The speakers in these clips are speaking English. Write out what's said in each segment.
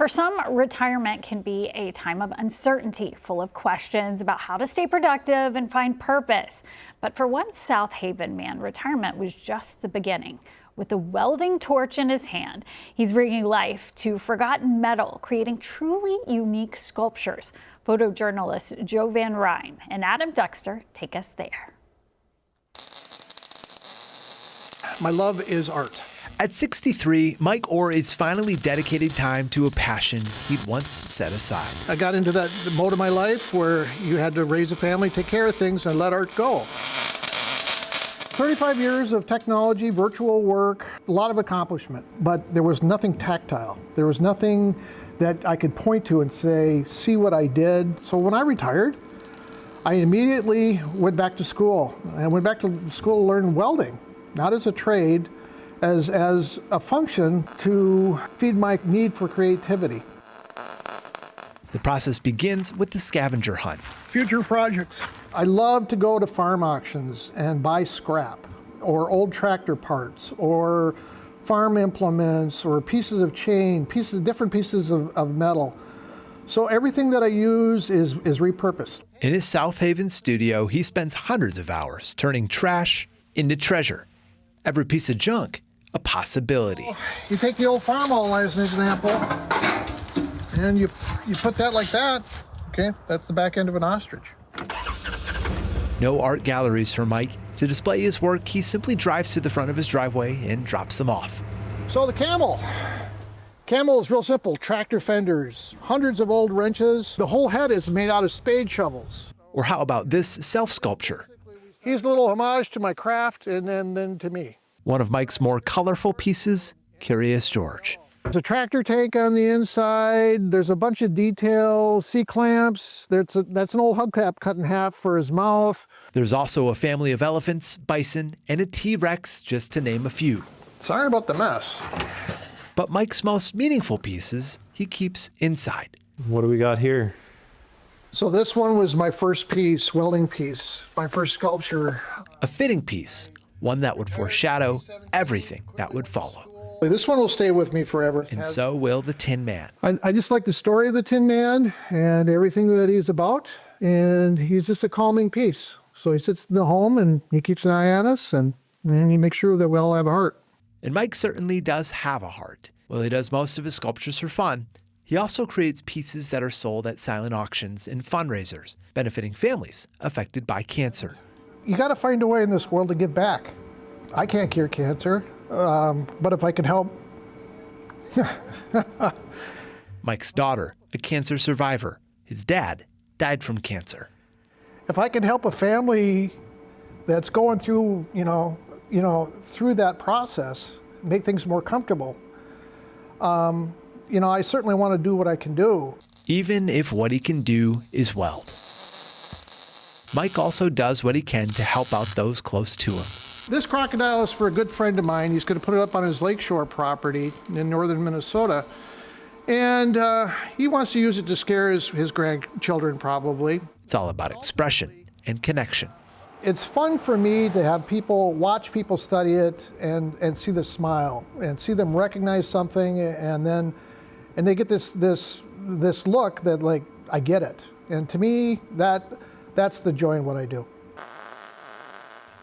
For some, retirement can be a time of uncertainty, full of questions about how to stay productive and find purpose. But for one South Haven man, retirement was just the beginning. With a welding torch in his hand, he's bringing life to forgotten metal, creating truly unique sculptures. Photojournalists Joe Van Ryn and Adam Duxter take us there. My love is art. At 63, Mike Orr is finally dedicated time to a passion he'd once set aside. I got into that mode of my life where you had to raise a family, take care of things, and let art go. 35 years of technology, virtual work, a lot of accomplishment, but there was nothing tactile. There was nothing that I could point to and say, see what I did. So when I retired, I immediately went back to school. I went back to school to learn welding, not as a trade, as a function to feed my need for creativity. The process begins with the scavenger hunt. Future projects. I love to go to farm auctions and buy scrap or old tractor parts or farm implements or pieces of chain, different pieces of metal. So everything that I use is repurposed. In his South Haven studio, he spends hundreds of hours turning trash into treasure. Every piece of junk, a possibility. You take the old farm awl as an example, and you put that like that. Okay, that's the back end of an ostrich. No art galleries for Mike. To display his work, he simply drives to the front of his driveway and drops them off. So the camel. Camel is real simple. Tractor fenders, hundreds of old wrenches. The whole head is made out of spade shovels. Or how about this self-sculpture? He's a little homage to my craft and then to me. One of Mike's more colorful pieces, Curious George. There's a tractor tank on the inside. There's a bunch of detail, C-clamps. That's an old hubcap cut in half for his mouth. There's also a family of elephants, bison, and a T-Rex, just to name a few. Sorry about the mess. But Mike's most meaningful pieces he keeps inside. What do we got here? So this one was my first piece, welding piece, my first sculpture. A fitting piece, one that would foreshadow everything that would follow. This one will stay with me forever. And so will the Tin Man. I just like the story of the Tin Man and everything that he's about, and he's just a calming piece. So he sits in the home and he keeps an eye on us, and he makes sure that we all have a heart. And Mike certainly does have a heart. While he does most of his sculptures for fun, he also creates pieces that are sold at silent auctions and fundraisers, benefiting families affected by cancer. You got to find a way in this world to give back. I can't cure cancer, but if I can help. Mike's daughter, a cancer survivor. His dad died from cancer. If I can help a family that's going through, through that process, make things more comfortable, I certainly want to do what I can do. Even if what he can do is weld. Mike also does what he can to help out those close to him. This crocodile is for a good friend of mine. He's going to put it up on his lakeshore property in northern Minnesota. And he wants to use it to scare his grandchildren, probably. It's all about expression and connection. It's fun for me to have people watch people study it and see the smile and see them recognize something, and they get this look that, like, I get it. And to me, that's the joy in what I do.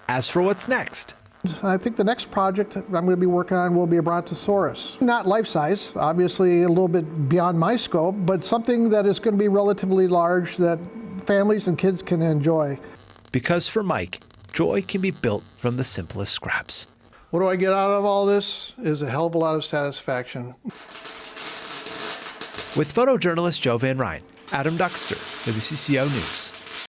As for what's next? I think the next project I'm going to be working on will be a Brontosaurus. Not life-size, obviously a little bit beyond my scope, but something that is going to be relatively large that families and kids can enjoy. Because for Mike, joy can be built from the simplest scraps. What do I get out of all this? Is a hell of a lot of satisfaction. With photojournalist Joe Van Ryn, Adam Duxter, WCCO News.